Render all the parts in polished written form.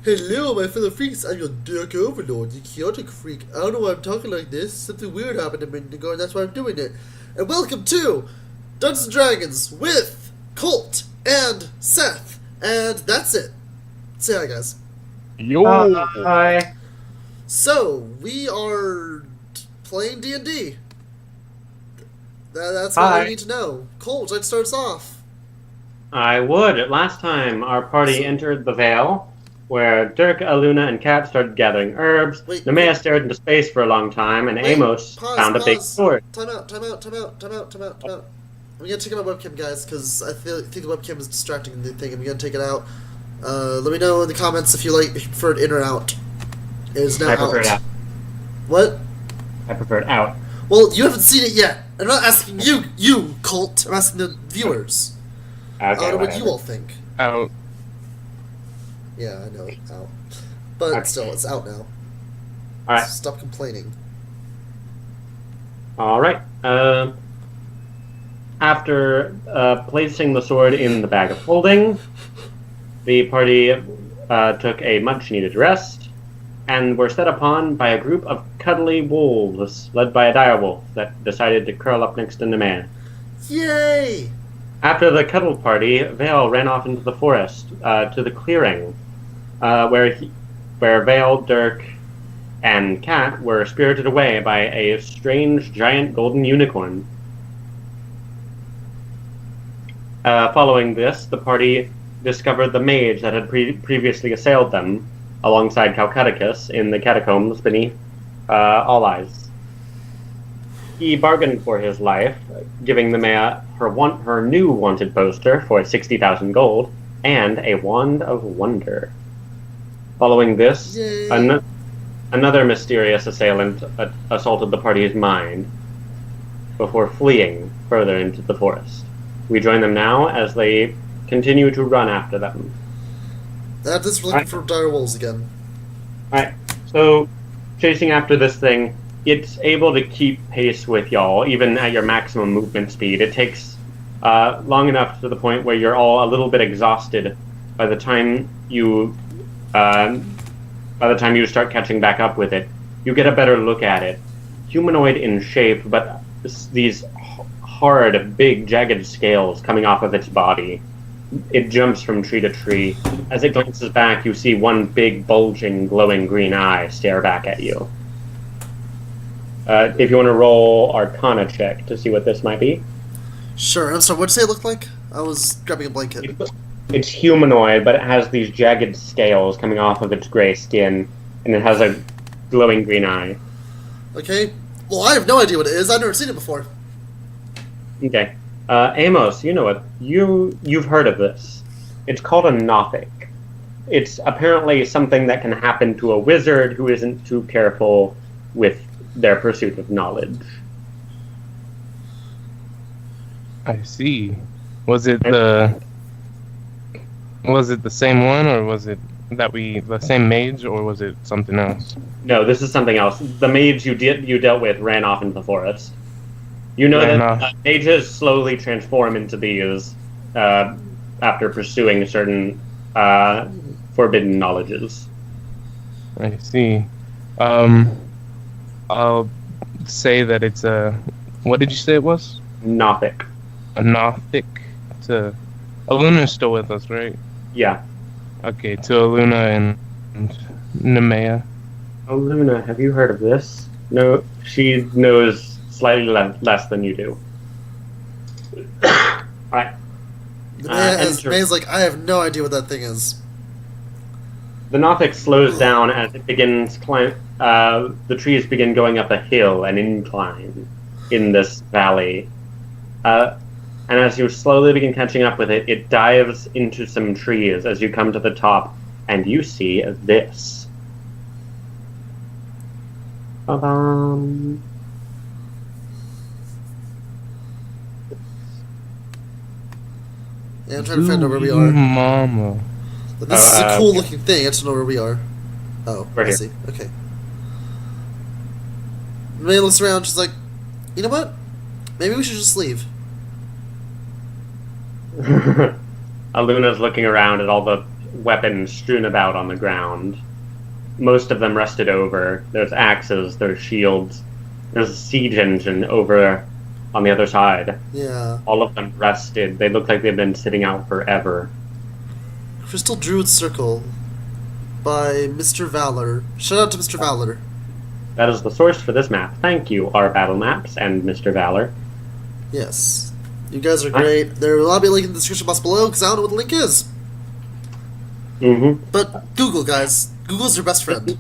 Hello, my fellow freaks. I'm your dark overlord, the chaotic freak. I don't know why I'm talking like this. Something weird happened a minute ago, and that's why I'm doing it. And welcome to Dungeons and Dragons with Colt and Seth. And that's it. Say hi, guys. Yo! Hi. So, we are playing D&D. That's all I Hi. need to know. Colt, I'd start us off. I would. Last time, our party entered the Vale, where Dirk, Aluna, and Kat started gathering herbs. Wait, Nemea wait. stared into space for a long time, and Wait, Amos found a big sword. Time out. I'm gonna take out my webcam, guys, because I think the webcam is distracting the thing. I'm gonna take it out. Let me know in the comments if you prefer it in or out. It is now I prefer it out. What? I prefer it out. Well, you haven't seen it yet. I'm not asking you, Colt. I'm asking the viewers. I Okay, don't know what whatever. you all think. Out. Yeah, I know, out. But Okay. still, it's out now. Alright. Stop complaining. Alright. After placing the sword in the bag of holding, the party took a much-needed rest, and were set upon by a group of cuddly wolves, led by a direwolf that decided to curl up next to Nemea. Yay! After the cuddle party, Vale ran off into the forest, to the clearing, where Vale, Dirk, and Kat were spirited away by a strange giant golden unicorn. Following this, the party discovered the mage that had previously assailed them, alongside Calcudicus, in the catacombs beneath All Eyes. He bargained for his life, giving the Maya her new wanted poster for 60,000 gold and a wand of wonder. Following this, Yay. another mysterious assailant assaulted the party's mind before fleeing further into the forest. We join them now as they continue to run after them. After this, we're looking for dire wolves again. Alright, so chasing after this thing, it's able to keep pace with y'all, even at your maximum movement speed. It takes long enough to the point where you're all a little bit exhausted by the time you start catching back up with it. You get a better look at it. Humanoid in shape, but these hard, big, jagged scales coming off of its body. It jumps from tree to tree. As it glances back, you see one big, bulging, glowing green eye stare back at you. If you want to roll Arcana check to see what this might be. Sure. I'm sorry, what did you say it looked like? I was grabbing a blanket. It's humanoid, but it has these jagged scales coming off of its gray skin, and it has a glowing green eye. Okay. Well, I have no idea what it is. I've never seen it before. Okay. Amos, you know it. You've heard of this. It's called a Nothic. It's apparently something that can happen to a wizard who isn't too careful with their pursuit of knowledge. I see. Was it the same one, or was it the same mage, or was it something else? No, this is something else. The mage you dealt with ran off into the forest. You know Ran that off. mages slowly transform into these after pursuing certain forbidden knowledges. I see. I'll say that it's a. What did you say it was? Nothic. A Nothic. To Aluna's still with us, right? Yeah. Okay, to Aluna and Nemea. Oh, Luna, have you heard of this? No, she knows slightly less than you do. Alright. May's like, I have no idea what that thing is. The Nothic slows down as it begins the trees begin going up a hill, an incline, in this valley. And as you slowly begin catching up with it, it dives into some trees as you come to the top, and you see this. Ba-bam. Yeah, I'm trying to find out where we Ooh, are. Mama. But this is a cool looking thing. I just don't know where we are. Oh, Right I here. see. Okay. May looks around. She's like, you know what? Maybe we should just leave. Aluna's looking around at all the weapons strewn about on the ground. Most of them rested over. There's axes, there's shields. There's a siege engine over on the other side. Yeah. All of them rested. They look like they've been sitting out forever. Crystal Druid Circle by Mr. Valor. Shout out to Mr. Valor. That is the source for this map. Thank you, our battle maps and Mr. Valor. Yes. You guys are great. There will be a link in the description box below because I don't know what the link is. Mm-hmm. But Google, guys. Google's your best friend.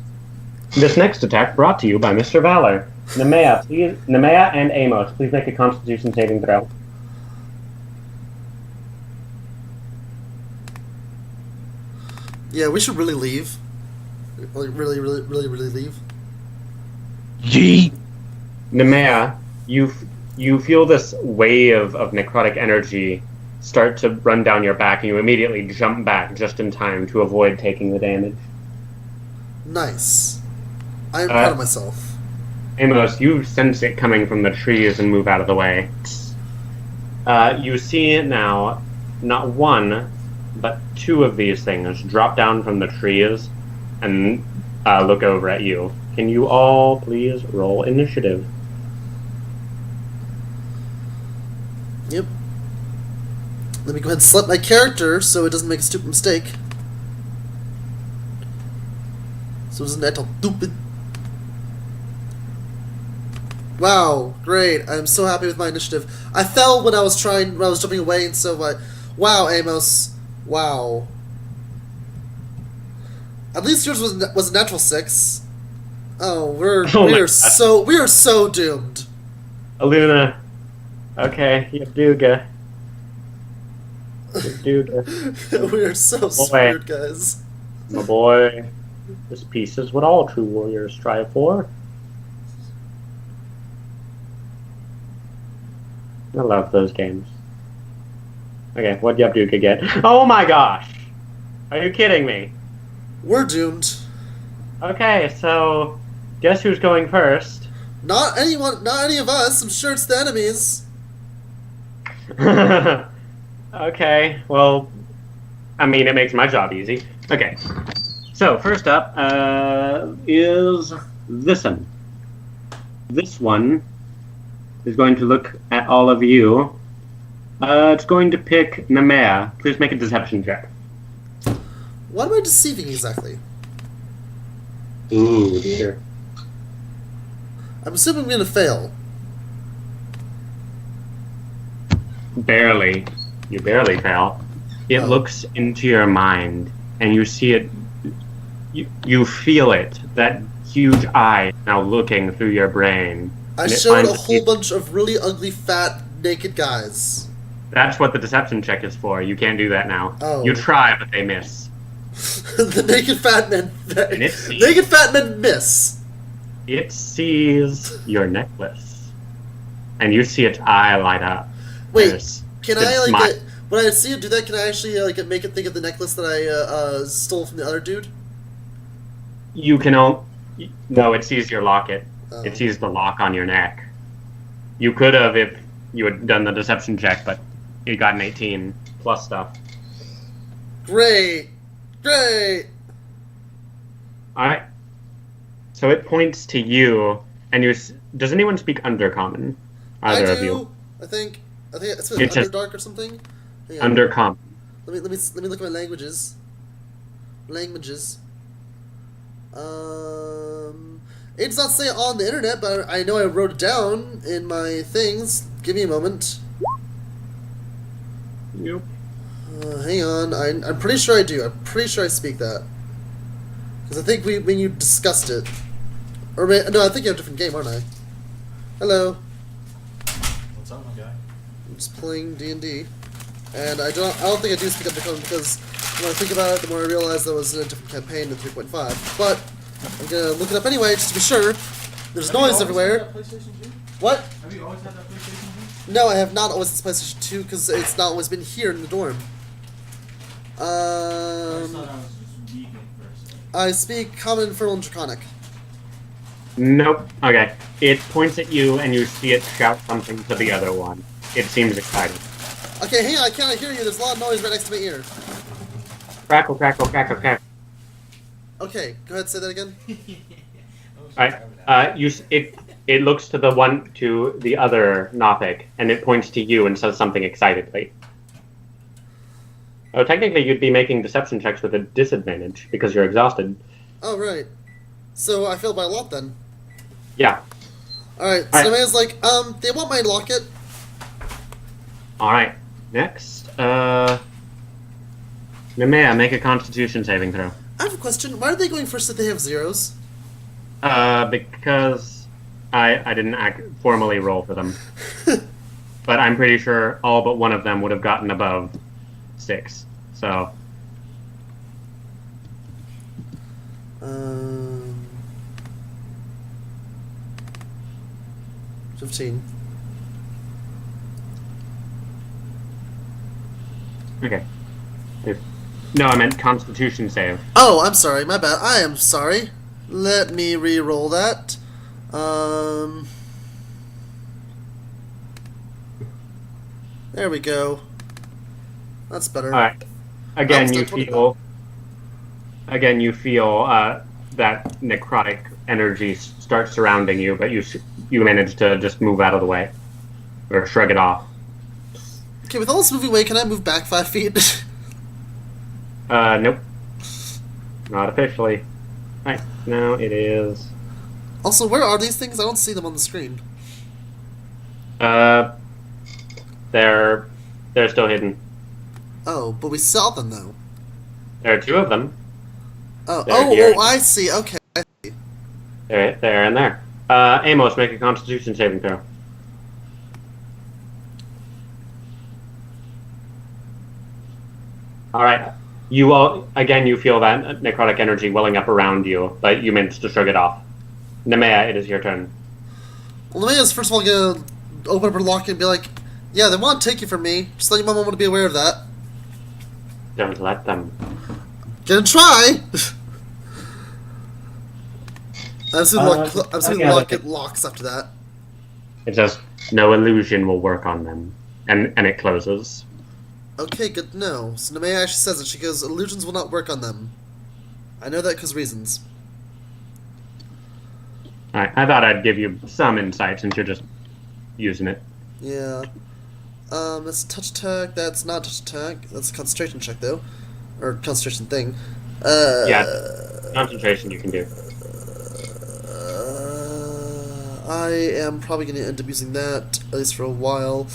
This next attack brought to you by Mr. Valor. Nemea and Amos, please make a Constitution saving throw. Yeah, we should really leave. Like, really leave. Yeet! Nemea, you feel this wave of necrotic energy start to run down your back, and you immediately jump back just in time to avoid taking the damage. Nice. I am proud of myself. Amos, you sense it coming from the trees and move out of the way. You see it now, not one, but two of these things drop down from the trees and look over at you. Can you all please roll initiative? Yep. Let me go ahead and select my character so it doesn't make a stupid mistake. So it doesn't act all stupid. Wow, great. I'm so happy with my initiative. I fell when I was jumping away, and so wow, Amos. Wow. At least yours was a natural 6. Oh, we are so doomed. Aluna. Okay, Yaduga. Yaduga. We are so screwed, guys. My boy. This piece is what all true warriors strive for. I love those games. Okay, what'd Yaduga get? Oh my gosh! Are you kidding me? We're doomed. Okay, so guess who's going first? Not any of us. I'm sure it's the enemies. Okay, well, I mean, it makes my job easy. Okay, so first up is this one. This one is going to look at all of you. It's going to pick Nemea. Please make a deception check. What am I deceiving exactly? Ooh, dear. I'm assuming I'm going to fail. Barely. You barely fail. It looks into your mind, and you see it. You feel it. That huge eye now looking through your brain. I showed a whole bunch of really ugly, fat, naked guys. That's what the deception check is for. You can't do that now. Oh. You try, but they miss. The naked fat men. Naked fat men miss. It sees your necklace, and you see its eye light up. Wait, can I when I see it do that? Can I actually make it think of the necklace that I stole from the other dude? You can no. It sees your locket. Oh. It sees the lock on your neck. You could have if you had done the deception check, but you got an 18 plus stuff. Great. Alright. So it points to you, and does anyone speak Undercommon? Either of you? I think it's Underdark or something. Undercommon. Let me look at my languages. It's not saying on the internet, but I know I wrote it down in my things. Give me a moment. Yep. Hang on, I'm pretty sure I do. I'm pretty sure I speak that. Because I think when you discussed it. Or no, I think you have a different game, aren't I? Hello. What's up, my guy? I'm just playing D&D. And I don't think I do speak Undercommon because the more I think about it, the more I realize that was in a different campaign than 3.5. But I'm gonna look it up anyway, just to be sure. There's noise everywhere. What? Have you always had that PlayStation 2? No, I have not always had PlayStation 2 because it's not always been here in the dorm. I speak Common, Infernal, and Draconic. Nope. Okay. It points at you, and you see it shout something to the other one. It seems excited. Okay, hang on, I cannot hear you. There's a lot of noise right next to my ear. Crackle, crackle, crackle, crackle. Okay, go ahead, say that again. Alright, it looks to the other Nothic, and it points to you and says something excitedly. Oh, technically you'd be making deception checks with a disadvantage, because you're exhausted. Oh, right. So I failed by a lot then. Yeah. Alright, so the man's like, they want my locket. Alright, next, Nemea, make a constitution saving throw. I have a question. Why are they going first if they have zeros? Because I didn't formally roll for them. But I'm pretty sure all but one of them would have gotten above 6. So. 15. Okay. No, I meant constitution save. Oh, I'm sorry. My bad. I am sorry. Let me re-roll that. There we go. That's better. Alright. Again, you feel that necrotic energy starts surrounding you, but you manage to just move out of the way. Or shrug it off. Okay, with all this moving away, can I move back 5 feet? Nope. Not officially. Right, now it is... Also, where are these things? I don't see them on the screen. They're still hidden. Oh, but we saw them, though. There are 2 of them. Oh, I see. Okay, I see. There and there. Amos, make a constitution saving throw. Alright. You feel that necrotic energy welling up around you, but you manage to shrug it off. Nemea, it is your turn. Well, Nemea's first of all gonna open up her locket and be like, yeah, they want to take you from me. Just let your mom want to be aware of that. Don't let them. Gonna try! I'm assuming the locket locks after that. It says, no illusion will work on them. And it closes. Okay, good to know. So Nemea actually says it. She goes, illusions will not work on them. I know that because reasons. Alright, I thought I'd give you some insight since you're just using it. Yeah. That's a touch attack. That's not a touch attack. That's a concentration check, though. Or concentration thing. Yeah, concentration you can do. I am probably going to end up using that, at least for a while.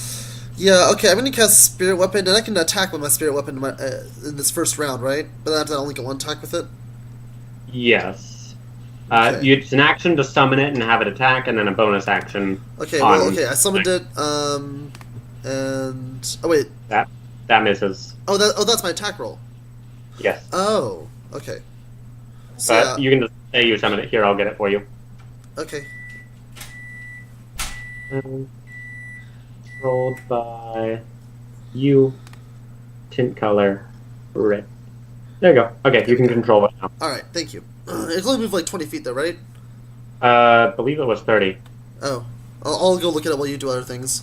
Yeah, okay, I'm going to cast Spirit Weapon, and I can attack with my Spirit Weapon in this first round, right? But I have to only get one attack with it? Yes. Okay. It's an action to summon it and have it attack, and then a bonus action. Okay, I summoned it, and... Oh, wait. That misses. Oh, that's my attack roll. Yes. Oh, okay. So, But you can just say you summon it. Here, I'll get it for you. Okay. Rolled by you. Tint color red. There you go. Okay, you can control it now. Alright, thank you. It can only move like 20 feet though, right? I believe it was 30. Oh. I'll go look at it while you do other things.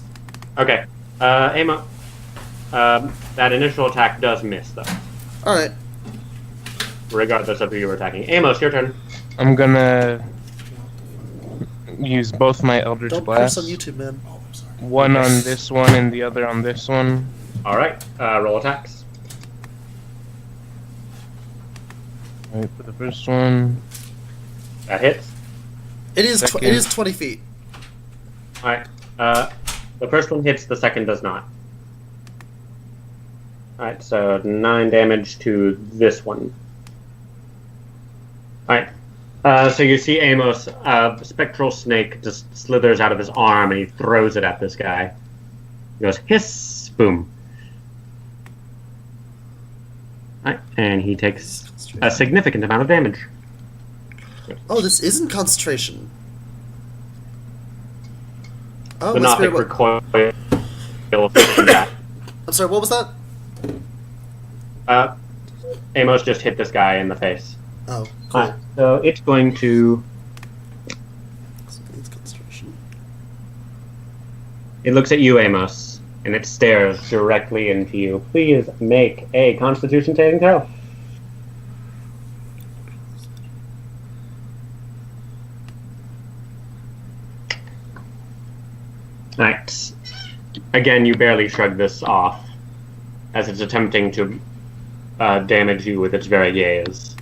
Okay. Amo. That initial attack does miss, though. Alright. Regardless of who you were attacking. Amos, your turn. I'm gonna use both my Eldritch Don't Blast. curse on YouTube, man. One on this one and the other on this one. Alright, roll attacks. Alright, for the first one. That hits. It is Second. it is 20 feet. Alright, the first one hits, the second does not. Alright, so 9 damage to this one. Alright, so you see Amos, spectral snake just slithers out of his arm and he throws it at this guy. He goes, hiss, boom. Alright, and he takes a significant amount of damage. Oh, this isn't concentration. Oh, The my Nothic spirit recoil from that. I'm sorry, what was that? Amos just hit this guy in the face. Oh, cool. So it's going to... It's concentration. It looks at you, Amos, and it stares directly into you. Please make a Constitution saving throw. Right. Again, you barely shrug this off, as it's attempting to damage you with its very gaze.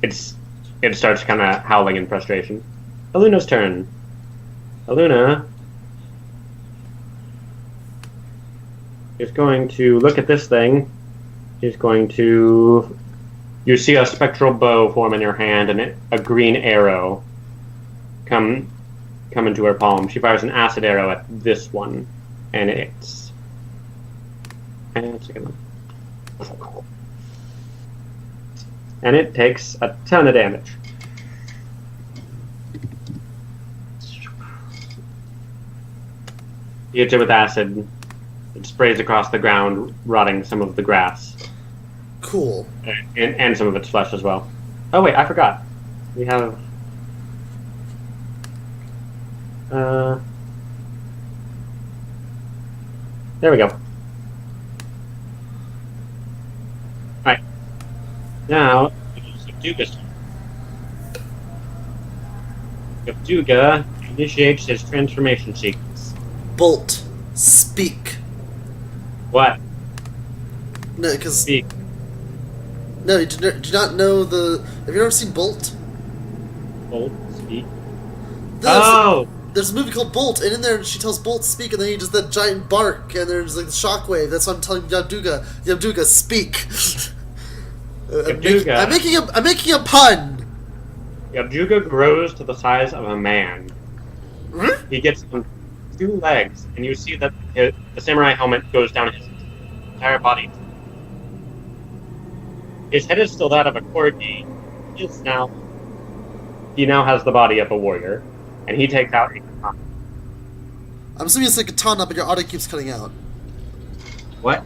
It starts kind of howling in frustration. Aluna's turn. Aluna is going to look at this thing. She's going to... You see a spectral bow form in your hand and a green arrow come into her palm. She fires an acid arrow at this one, and it's... And it takes a ton of damage. You hit it with acid. It sprays across the ground, rotting some of the grass. Cool. And some of its flesh as well. Oh wait, I forgot. We have... There we go. Alright. Now, Subduga's turn. Subduga initiates his transformation sequence. Bolt. Speak. What? No, because... Speak. No, you do not know the... Have you ever seen Bolt? Bolt, speak. There's a movie called Bolt, and in there she tells Bolt to speak, and then he does that giant bark, and there's like the shockwave. That's what I'm telling Yabduga. Yabduga, speak. Yabduga. I'm making a pun. Yabduga grows to the size of a man. Huh? He gets on 2 legs, and you see that the samurai helmet goes down his entire body. His head is still that of a corgi. He now has the body of a warrior, and he takes out a katana. I'm assuming it's a katana, but your audio keeps cutting out. What?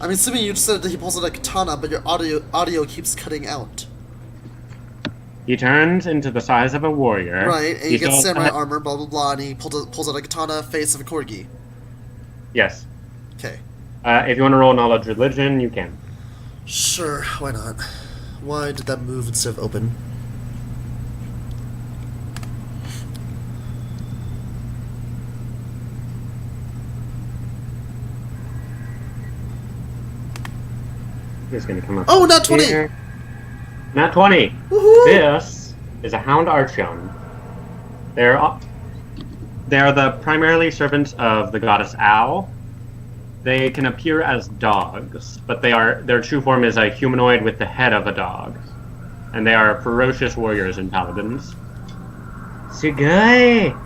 I'm assuming you just said that he pulls out a katana, but your audio keeps cutting out. He turns into the size of a warrior. Right, and he gets samurai armor, blah blah blah, and he pulls out a katana, face of a corgi. Yes. Okay. If you want to roll knowledge religion, you can. Sure, why not? Why did that move instead of open? He's going to come up. Oh, not 20! Here. Not 20! Woohoo! This is a Hound Archon. They're the primarily servants of the goddess Owl. They can appear as dogs, but their true form is a humanoid with the head of a dog. And they are ferocious warriors and paladins. Sugai!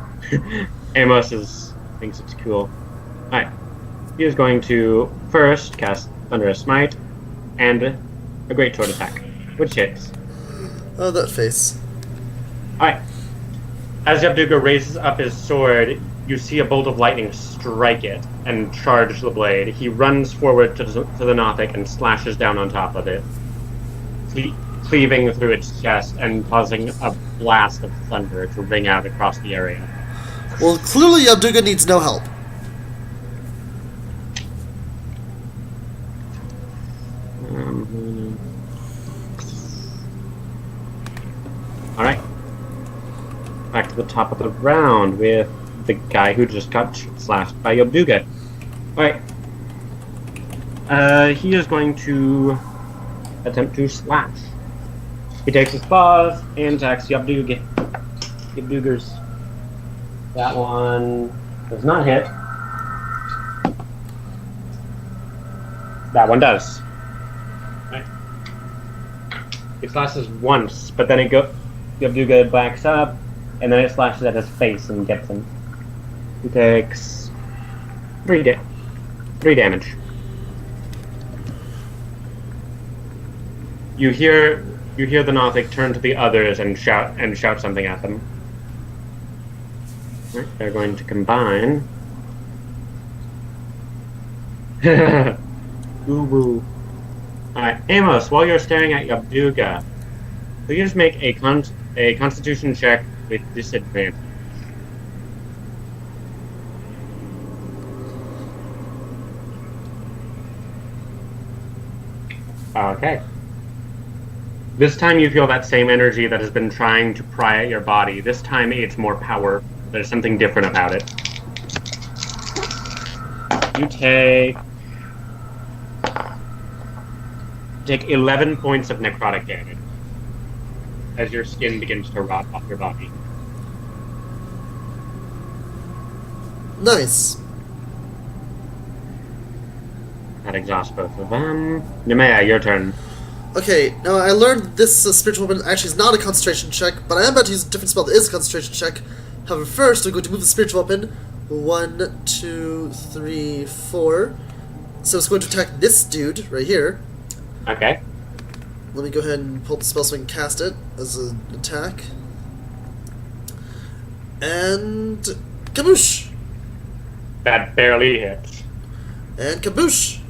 Amos thinks it's cool. Alright. He is going to first cast Thunder Smite and a Great Sword attack, which hits. Oh, that face. Alright. As Yabduga raises up his sword, you see a bolt of lightning strike it and charge the blade. He runs forward to the Nothic and slashes down on top of it, cleaving through its chest and causing a blast of thunder to ring out across the area. Well, clearly Yabduga needs no help. Alright. Back to the top of the round with the guy who just got slashed by Yabduga. Alright. He is going to attempt to slash. He takes his paws and attacks Yabduga. Yabduga's. That one does not hit. That one does. Right. It slashes once, but then Yabduga backs up, and then it slashes at his face and gets him. He takes 3 damage. You hear the Nothic turn to the others and shout something at them. Right, they're going to combine. Ooh. Alright, Amos, while you're staring at Yabduga, please make a Constitution check with disadvantage. Okay. This time you feel that same energy that has been trying to pry at your body. This time it's more There's something different about it. You take 11 points of necrotic damage as your skin begins to rot off your body. Nice. That exhausts both of them. Nemea, your turn. Okay, now I learned this spiritual weapon actually is not a concentration check, but I am about to use a different spell that is a concentration check. However, first I'm going to move the spiritual weapon. 1, 2, 3, 4. So it's going to attack this dude right here. Okay. Let me go ahead and pull the spell so I can cast it as an attack. And kaboosh! That barely hits. And kaboosh!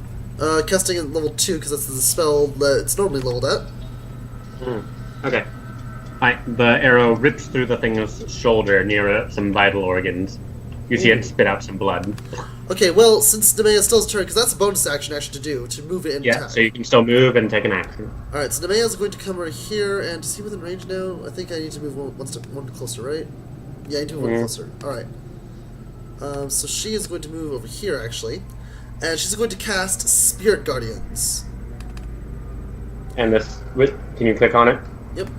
Casting at level 2 because that's the spell that it's normally leveled at. Okay. The arrow rips through the thing's shoulder near some vital organs. You see it spit out some blood. Okay, well, since Nemea still has turn, because that's a bonus action actually to do, to move it and attack. So you can still move and take an action. Alright, so Nemea's going to come right here, and is he within range now? I think I need to move one step closer, right? Yeah, I need to move one closer. Alright. So she is going to move over here, actually. And she's going to cast Spirit Guardians. And this... Can you click on it? Yep.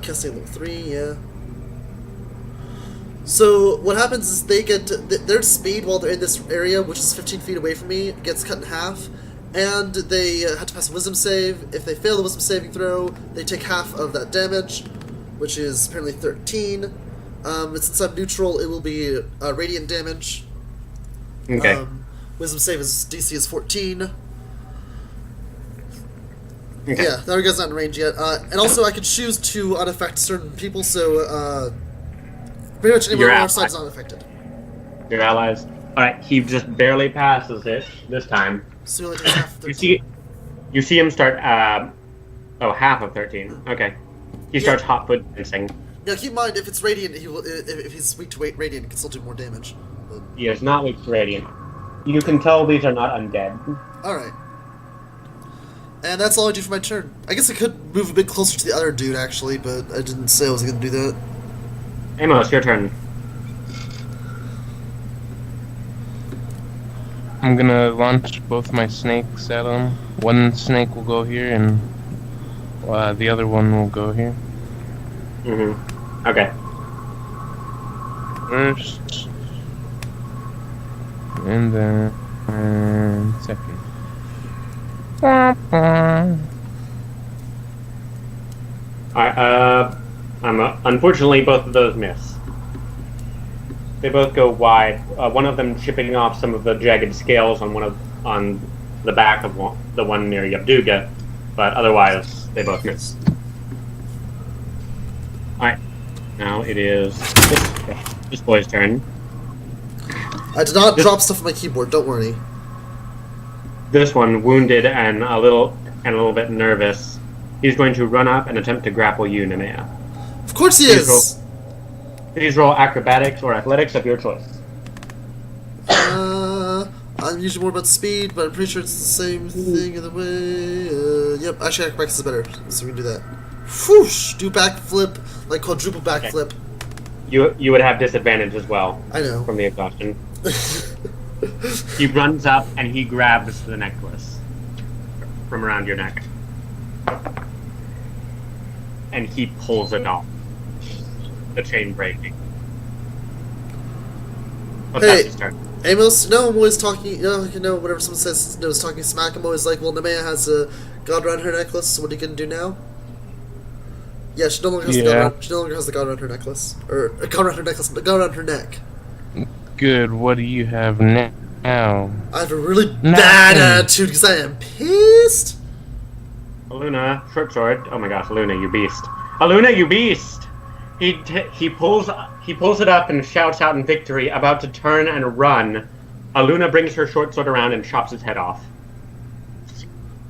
Casting level 3, yeah. So what happens is they get their speed while they're in this area, which is 15 feet away from me, gets cut in half, and they have to pass a wisdom save. If they fail the wisdom saving throw, they take half of that damage, which is apparently 13. Since I'm neutral, it will be radiant damage. Okay. Wisdom save is DC is 14. Okay. Yeah, that guy's not in range yet. And also, I can choose to unaffect certain people, so pretty much anyone on our side is not affected. Your allies. Alright, he just barely passes it this time. So he only takes half of 13. You see him start, half of 13. Okay. He starts hot foot dancing. Now keep in mind, if it's radiant, he will. If he's weak to radiant, he can still do more damage. But... He is not weak to radiant. You can tell these are not undead. Alright. And that's all I do for my turn. I guess I could move a bit closer to the other dude, actually, but I didn't say I was going to do that. Amos, your turn. I'm gonna launch both my snakes at him. One snake will go here, and the other one will go here. Mm-hmm. Okay. First, and then second. Alright, unfortunately, both of those miss. They both go wide. One of them chipping off some of the jagged scales on the back of the one near Yabduga, but otherwise they both miss. Alright, now it is this boy's turn. I did not drop stuff on my keyboard. Don't worry. This one, wounded and a little bit nervous, he's going to run up and attempt to grapple you, Nemea. Of course he is. Please roll acrobatics or athletics of your choice. I'm usually more about speed, but I'm pretty sure it's the same thing in the way. Yep, actually acrobatics is better, so we can do that. Whoosh! Do backflip, like quadruple backflip. Okay. You would have disadvantage as well. I know. From the exhaustion. He runs up and he grabs the necklace from around your neck. And he pulls it off. The chain breaking. But that's his turn. Amos, I'm always talking, whenever someone says, is talking smack, I'm always like, well, Nemea has a god around her necklace, so what are you gonna do now? Yeah, she no longer has the god around her necklace. Or, a god around her necklace, but a god around her neck. Good, what do you have now? I have a really bad attitude, because I am pissed! Aluna, short sword. Oh my gosh, Aluna, you beast. Aluna, you beast! He pulls it up and shouts out in victory, about to turn and run. Aluna brings her short sword around and chops his head off.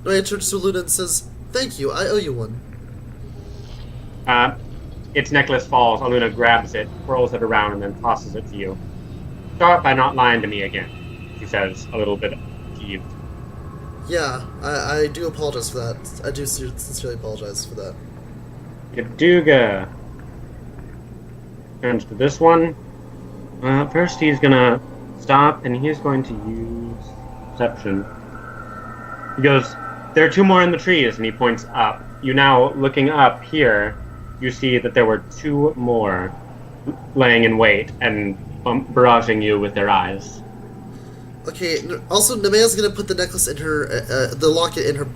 Noya turns to Aluna and says, "Thank you, I owe you one." Its necklace falls. Aluna grabs it, whirls it around, and then tosses it to you. Start by not lying to me again, she says, a little bit peeved. Yeah, I do apologize for that. I do sincerely apologize for that. Yabduga. Turns to this one. First, he's gonna stop, and he's going to use perception. He goes, "There are 2 more in the trees," and he points up. You now, looking up here, you see that there were 2 more laying in wait and barraging you with their eyes. Okay. Also, Nemea's gonna put the necklace in her, the locket in her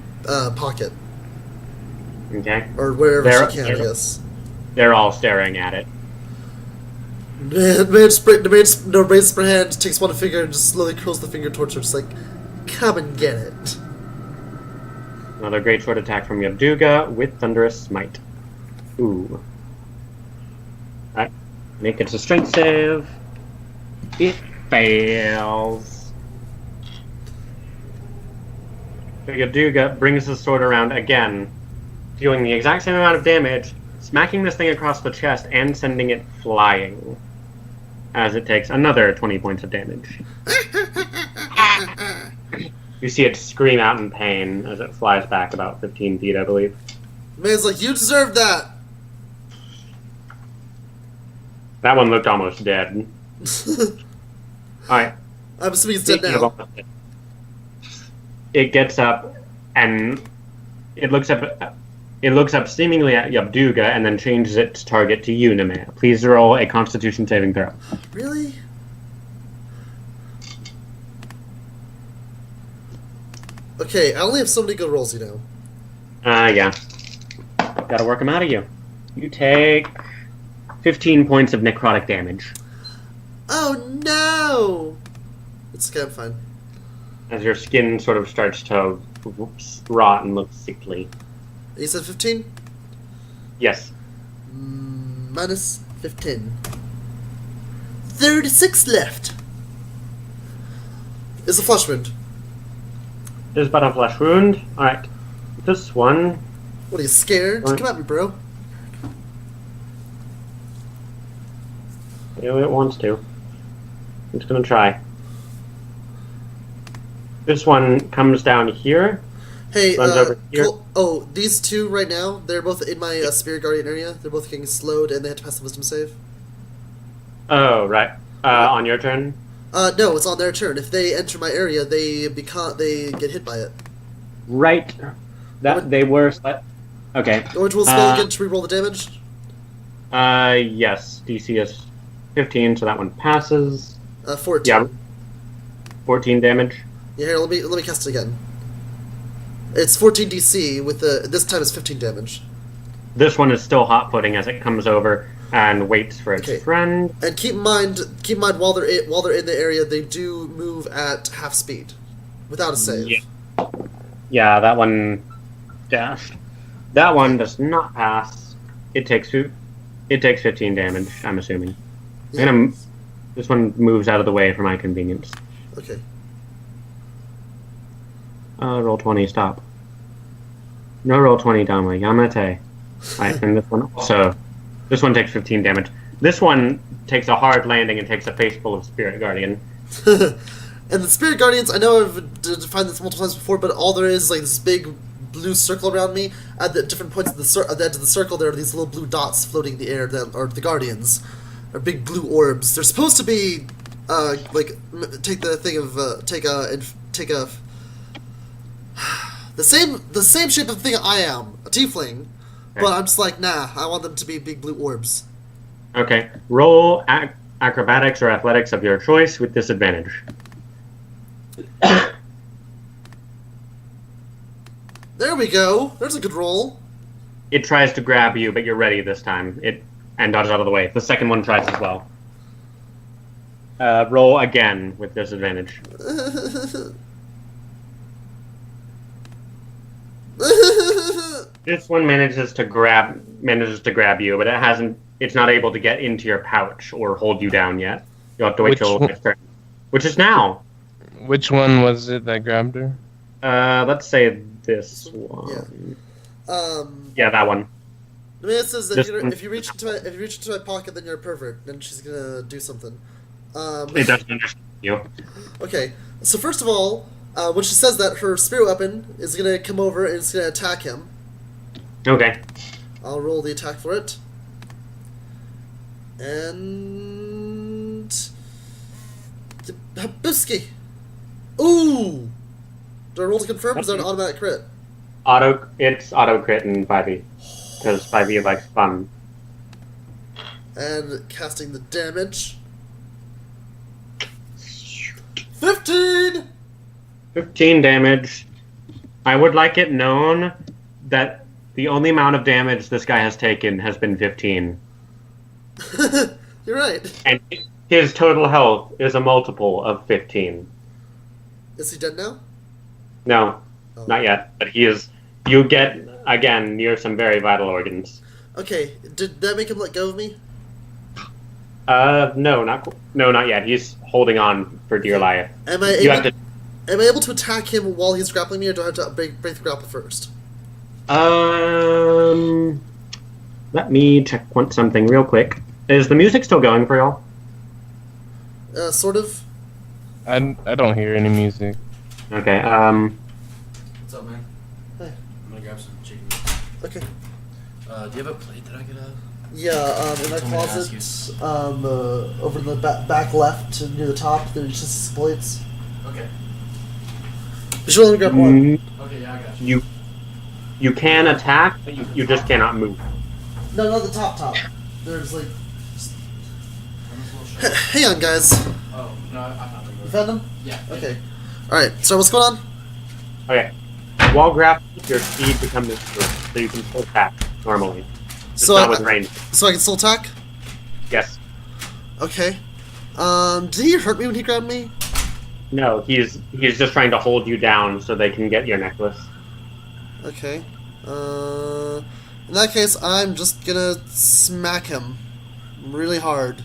pocket, Okay. or wherever she can. I guess. They're all staring at it. The man spray hand takes one finger and just slowly curls the finger towards her, just like, come and get it. Another great sword attack from Yabduga with Thunderous Smite. Ooh. Alright. Make it a strength save. It fails. So Yabduga brings the sword around again, dealing the exact same amount of damage, smacking this thing across the chest and sending it flying, as it takes another 20 points of damage. You see it scream out in pain as it flies back about 15 feet, I believe. Man's like, you deserve that! That one looked almost dead. Alright. I'm assuming he's dead now. It gets up and it looks up seemingly at Yabduga and then changes its target to you, Nemea. Please roll a Constitution saving throw. Really? Okay, I only have so many good rolls, you know. Yeah. Gotta work them out of you. You take 15 points of necrotic damage. Oh no! It's okay, I'm fine. As your skin sort of starts to rot and look sickly. You said 15? Yes. Minus 15. 36 left! It's a flesh wound. There's but a flesh wound. Alright. This one. What are you, scared? What? Come at me, bro. Yeah, it wants to. I'm just gonna try. This one comes down here. Hey, runs over here. oh, these 2 right now, they're both in my Spirit Guardian area. They're both getting slowed and they have to pass the wisdom save. Oh, right. On your turn? No, it's on their turn. If they enter my area, they get hit by it. Right. They were... Okay. Go into a spell again to reroll the damage. Yes. DC is 15, so that one passes. 14. Yeah. 14 damage. Yeah, here, let me cast it again. It's 14 DC with this time it's 15 damage. This one is still hot footing as it comes over and waits for its friend. And keep in mind while they're in the area, they do move at half speed, without a save. Yeah, that one dashed. That one does not pass. It takes 15 damage. I'm assuming. Yeah. And this one moves out of the way for my convenience. Okay. Roll20, stop. No Roll20, Dama. Yamate. Right, and this one also. This one takes 15 damage. This one takes a hard landing and takes a face full of Spirit Guardian. And the Spirit Guardians, I know I've defined this multiple times before, but all there is like this big blue circle around me. At the different points of at the edge of the circle, there are these little blue dots floating in the air that are the Guardians. They're big blue orbs. They're supposed to be, take the thing of, the same shape of thing I am, a tiefling. But I'm just like, nah, I want them to be big blue orbs. Okay. Roll acrobatics or athletics of your choice with disadvantage. There we go. There's a good roll. It tries to grab you, but you're ready this time. And dodges out of the way. The second one tries as well. Roll again with disadvantage. This one manages to grab you, but it's not able to get into your pouch or hold you down yet. You'll have to wait till its turn. Which is now. Which one was it that grabbed her? Let's say this one. Yeah, that one. I mean, it says that if you reach into my pocket, then you're a pervert. Then she's gonna do something. It doesn't understand you. Okay, so first of all, when she says that, her spirit weapon is gonna come over and it's gonna attack him. Okay. I'll roll the attack for it. And Habisky. Ooh. Do I roll to confirm? Or is that an automatic crit? It's auto crit in 5e because 5e likes fun. And casting the damage. 15. 15 damage. I would like it known that the only amount of damage this guy has taken has been 15. You're right. And his total health is a multiple of 15. Is he dead now? No, Oh. not yet. But he is. You get, again, near some very vital organs. Okay, did that make him let go of me? No, not yet. He's holding on for dear life. Am I You able, have am I able to attack him while he's grappling me, or do I have to break the grapple first? Let me check something real quick. Is the music still going for y'all? Sort of. I don't hear any music. Okay, What's up, man? Hey. I'm gonna grab some chicken. Okay. Do you have a plate that I could have? Yeah, in our Told me to ask closet, over in the back left near the top, there's just plates. Okay. You should only grab one. Okay, yeah, I got you. You can attack, but you just cannot move. No, not the top. There's like. On this little shelf. Hang on, guys. Oh, no, I found You them. found them? Yeah. Okay. Alright, so what's going on? Okay. While grappling, your speed becomes improved, so you can still attack normally. Just So not I- with range. So I can still attack? Yes. Okay. Did he hurt me when he grabbed me? No, he's just trying to hold you down so they can get your necklace. Okay. In that case, I'm just gonna smack him really hard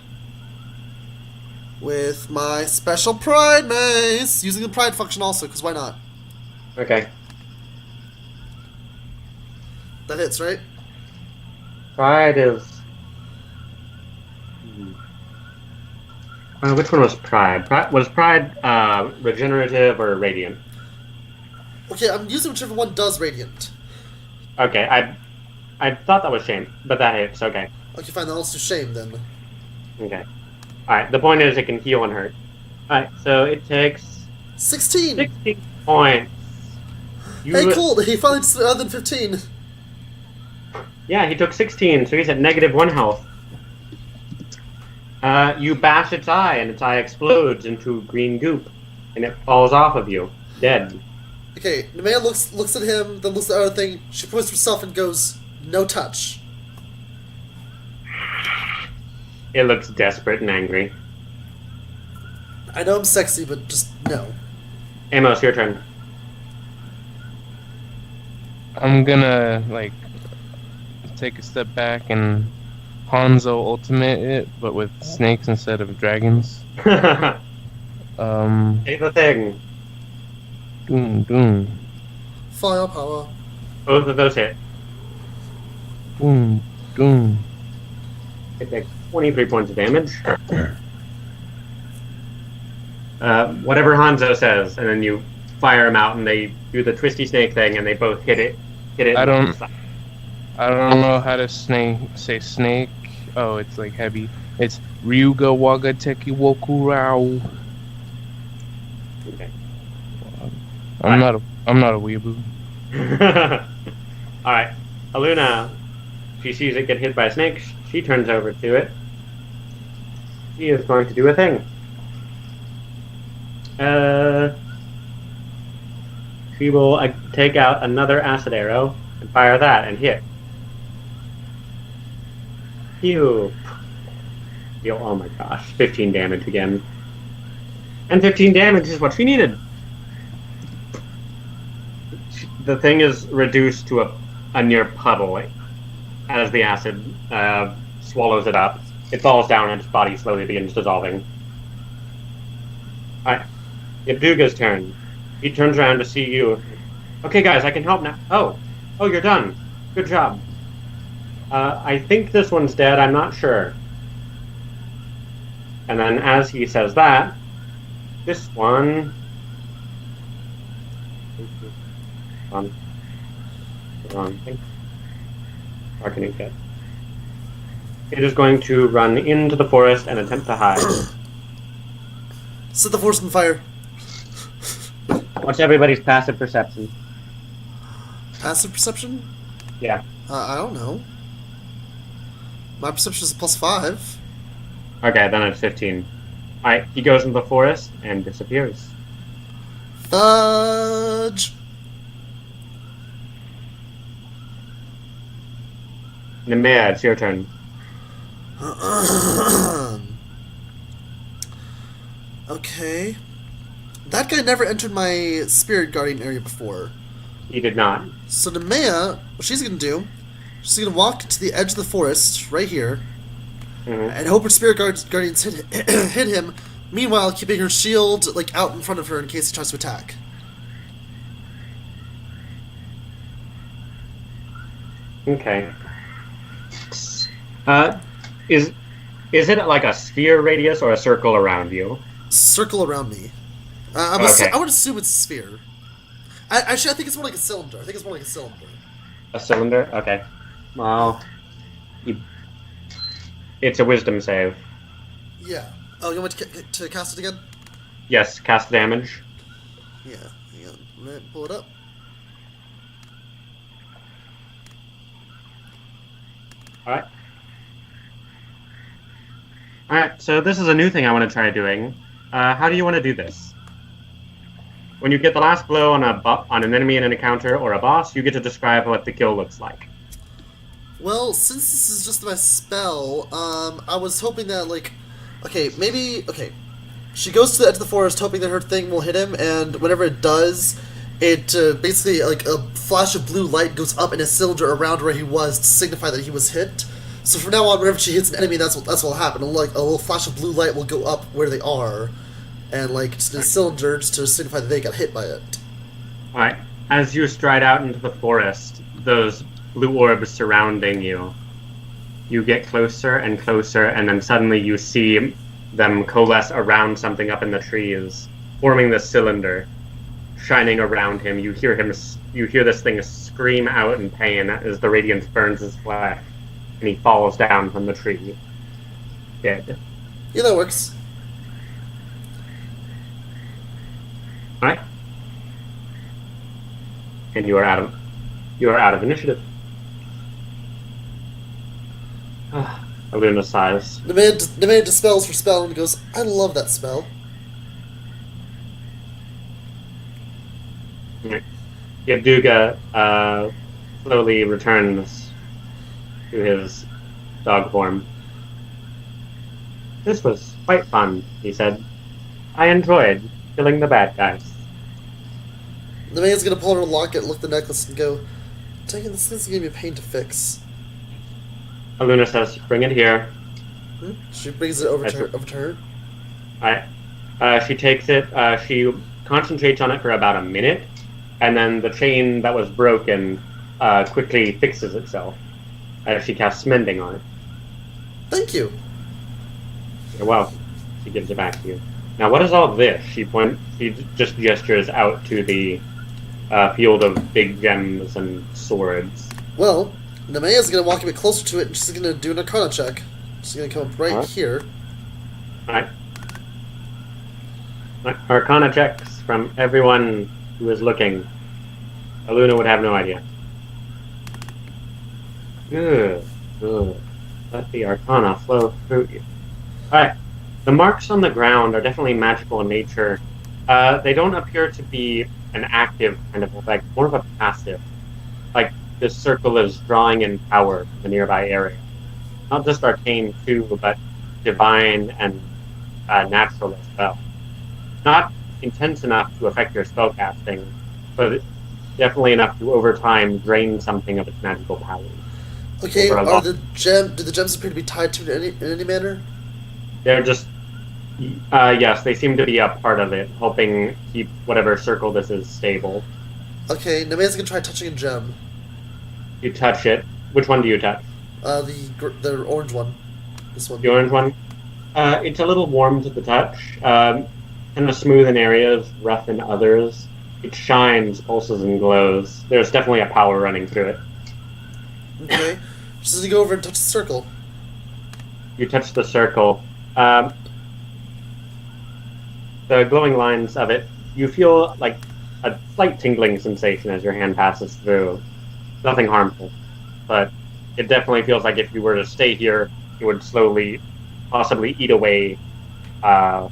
with my special pride mace, using the pride function also, because why not? Okay. That hits, right? Pride is... which one was Pride? Was Pride regenerative or radiant? Okay, I'm using whichever one does radiant. Okay, I thought that was Shame, but that hits, okay. Okay, fine, then let's do shame then. Okay. Alright, the point is it can heal and hurt. Alright, so it takes 16! 16 points. Hey, Colt, he finally did other than 15. Yeah, he took 16, so he's at -1 health. You bash its eye, and its eye explodes into green goop, and it falls off of you, dead. Okay, Nemea looks at him, then looks at the other thing, she points to herself and goes, no touch. It looks desperate and angry. I know I'm sexy, but just no. Amos, your turn. I'm gonna take a step back and Hanzo ultimate it, but with snakes instead of dragons. Say the thing. Doom. Firepower. Both of those hit. Doom. It takes 23 points of damage. Whatever Hanzo says, and then you fire them out, and they do the twisty snake thing, and they both hit it. I don't know how to say snake. Oh, it's like heavy. It's Ryuga Waga Teki Woku Rao. Okay. I'm not a weeaboo. Alright. Aluna, she sees it get hit by a snake. She turns over to it. She is going to do a thing. She will take out another acid arrow and fire that and hit. Phew. Oh my gosh. 15 damage again. And 15 damage is what she needed. The thing is reduced to a near puddle as the acid swallows it up. It falls down and its body slowly begins dissolving. Alright. Yabduga's turn. He turns around to see you. Okay, guys, I can help now. Oh, you're done. Good job. I think this one's dead. I'm not sure. And then as he says that, this one... Wrong thing. Marketing kit. It is going to run into the forest and attempt to hide. Set the forest on fire. What's everybody's passive perception? Passive perception? Yeah. I don't know. My perception is a +5. Okay, then it's 15. Alright, he goes into the forest and disappears. Fudge! Nemea, it's your turn. Okay. That guy never entered my spirit guardian area before. He did not. So Nemea, what she's gonna do, she's gonna walk to the edge of the forest, right here, and hope her spirit guardians hit him, meanwhile keeping her shield like out in front of her in case he tries to attack. Okay. Is it like a sphere radius or a circle around you? Circle around me. I would assume it's a sphere. Actually, I think it's more like a cylinder. A cylinder? Okay. Well, it's a wisdom save. Yeah. Oh, you want to cast it again? Yes, cast damage. Yeah. Hang on. Let me pull it up. Alright. Alright, so this is a new thing I want to try doing. How do you want to do this? When you get the last blow on an enemy in an encounter or a boss, you get to describe what the kill looks like. Well, since this is just my spell, I was hoping that, like... Okay, she goes to the edge of the forest hoping that her thing will hit him, and whenever it does, it basically, like, a flash of blue light goes up in a cylinder around where he was to signify that he was hit. So from now on, whenever she hits an enemy, that's what will happen. Like, a little flash of blue light will go up where they are, and, like, just in a cylinder just to signify that they got hit by it. Alright, as you stride out into the forest, those blue orbs surrounding you, you get closer and closer, and then suddenly you see them coalesce around something up in the trees, forming this cylinder, shining around him. You hear this thing scream out in pain as the radiance burns his flesh, and he falls down from the tree, dead. Yeah, that works. Alright. And you are out of initiative. Aluna sighs. The man dispels her spell and goes, I love that spell. Yabduga slowly returns to his dog form. This was quite fun, he said. I enjoyed killing the bad guys. The man's gonna pull her locket, look at the necklace, and go, dang it, this thing's gonna be a pain to fix. Aluna says, bring it here. She brings it over to her. Alright. She takes it, she concentrates on it for about a minute, and then the chain that was broken quickly fixes itself as she casts mending on it. Thank you. You're welcome. She gives it back to you. Now, what is all this? She just gestures out to the field of big gems and swords. Well, Nemea's gonna walk a bit closer to it, and she's gonna do an Arcana check. She's gonna come up right here. Alright. Arcana checks from everyone who is looking. Aluna would have no idea. Good. Let the Arcana flow through you. Alright. The marks on the ground are definitely magical in nature. They don't appear to be an active kind of effect, more of a passive. Like, this circle is drawing in power from the nearby area. Not just arcane, too, but divine and natural as well. Not intense enough to affect your spellcasting, but definitely enough to, over time, drain something of its magical powers. Okay, do the gems appear to be tied to it in any manner? They're just... yes, they seem to be a part of it, helping keep whatever circle this is stable. Okay, Nemea's gonna try touching a gem. You touch it. Which one do you touch? The orange one. This one. The orange one? It's a little warm to the touch. Kind of smooth in areas, rough in others. It shines, pulses, and glows. There's definitely a power running through it. Okay. She's gonna go over and touch the circle. you touch the circle. The glowing lines of it, you feel like a slight tingling sensation as your hand passes through. Nothing harmful, but it definitely feels like if you were to stay here, it would slowly, possibly eat away at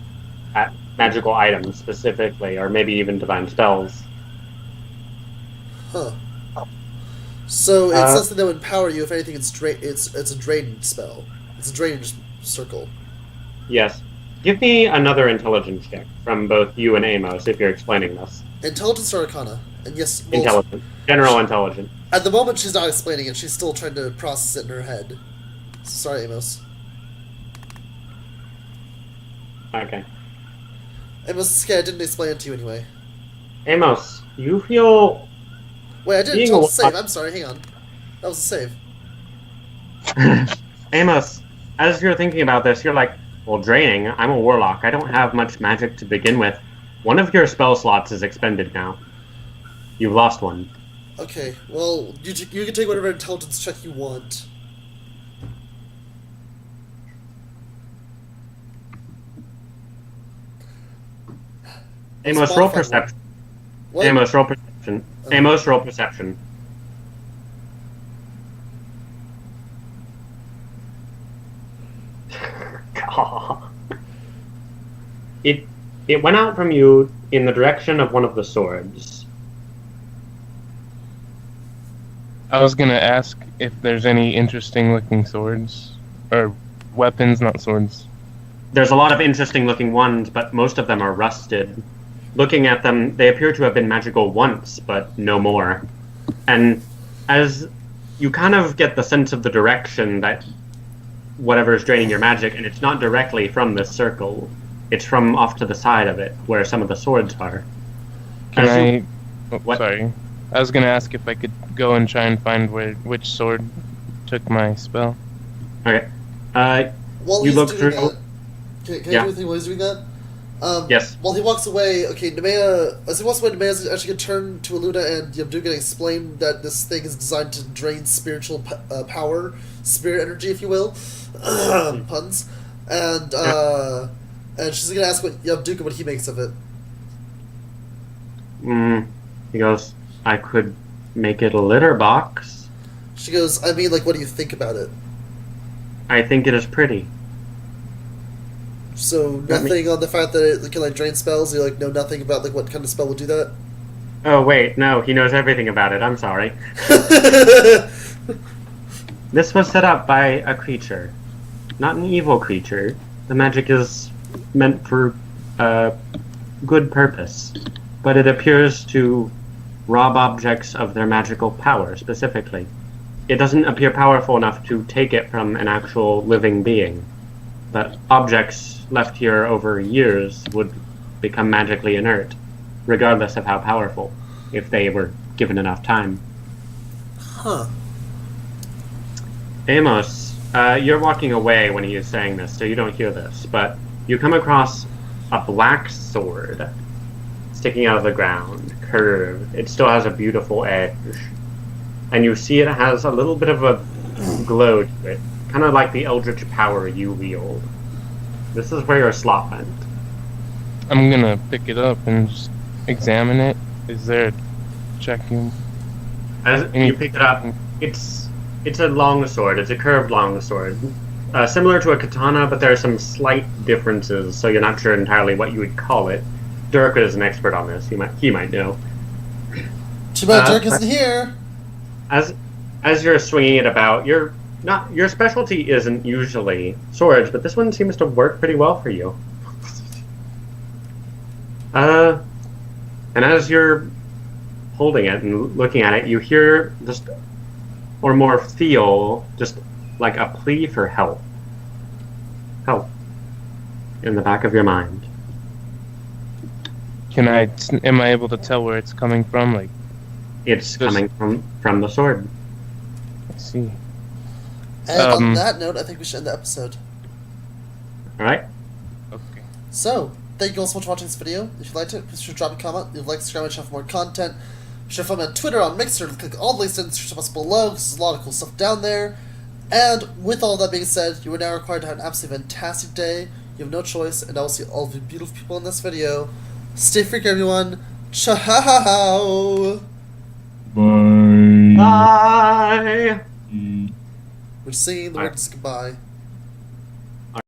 magical items specifically, or maybe even divine spells. Huh. So it's something that would empower you. If anything, it's a drain spell. It's a drainage circle. Yes. Give me another intelligence check from both you and Amos if you're explaining this. Intelligence or Arcana? And yes, well, Intelligence. General intelligence. at the moment she's not explaining it. She's still trying to process it in her head. Sorry, Amos. Okay. Amos, it's okay. I didn't explain it to you anyway. Amos, you feel... Wait, I didn't Being tell a- the save. I'm sorry. Hang on. That was a save. Amos, as you're thinking about this, you're like, well, draining. I'm a warlock. I don't have much magic to begin with. One of your spell slots is expended now. You've lost one. Okay. Well, you can take whatever intelligence check you want. Amos, It's roll modified perception. What? Amos, roll perception. Okay. Amos, roll perception. It went out from you in the direction of one of the swords. I was gonna ask if there's any interesting looking swords. Or weapons, not swords. There's a lot of interesting looking ones, but most of them are rusted. Looking at them, they appear to have been magical once, but no more. And as you kind of get the sense of the direction that whatever is draining your magic, and it's not directly from this circle, it's from off to the side of it, where some of the swords are. Can As I... you- Oh, What? sorry. I was gonna ask if I could go and try and find which sword took my spell. Okay. While You he's look doing through- that, can I Yeah. do anything while he's doing that? Yes. While he walks away, okay, as he walks away, Nemea's actually going to turn to Aluna and Yabduga and explain that this thing is designed to drain spiritual power, spirit energy, if you will. Puns. And she's going to ask Yabduga what he makes of it. He goes, I could make it a litter box. She goes, I mean, like, what do you think about it? I think it is pretty. So, nothing on the fact that it can, like, drain spells? You, like, know nothing about, like, what kind of spell would do that? Oh, wait, no, he knows everything about it. I'm sorry. This was set up by a creature. Not an evil creature. The magic is meant for a good purpose. But it appears to rob objects of their magical power, specifically. It doesn't appear powerful enough to take it from an actual living being. But objects left here over years would become magically inert, regardless of how powerful, if they were given enough time. Huh. Amos, you're walking away when he is saying this, so you don't hear this, but you come across a black sword sticking out of the ground, curved. It still has a beautiful edge. And you see it has a little bit of a glow to it, kind of like the eldritch power you wield. This is where your slot went. I'm gonna pick it up and just examine it. Is there a checking? As you pick it up, it's a long sword. It's a curved long sword. Similar to a katana, but there are some slight differences, so you're not sure entirely what you would call it. Dirk is an expert on this. He might know. Too bad Dirk isn't here! As you're swinging it about, your specialty isn't usually swords, but this one seems to work pretty well for you. And as you're holding it and looking at it, you hear just, or more feel, just like a plea for help. Help. In the back of your mind. Am I able to tell where it's coming from? Like, It's coming from the sword. I see. And on that note, I think we should end the episode. Alright? Okay. So, thank you all so much for watching this video. If you liked it, please drop a comment. If you like, subscribe, and share for more content. Share follow me on Twitter, on Mixer, click all the links in the description box below, because there's a lot of cool stuff down there. And with all that being said, you are now required to have an absolutely fantastic day. You have no choice, and I will see all of you beautiful people in this video. Stay freak, everyone. Ciao! Bye. Bye. We're singing the words goodbye.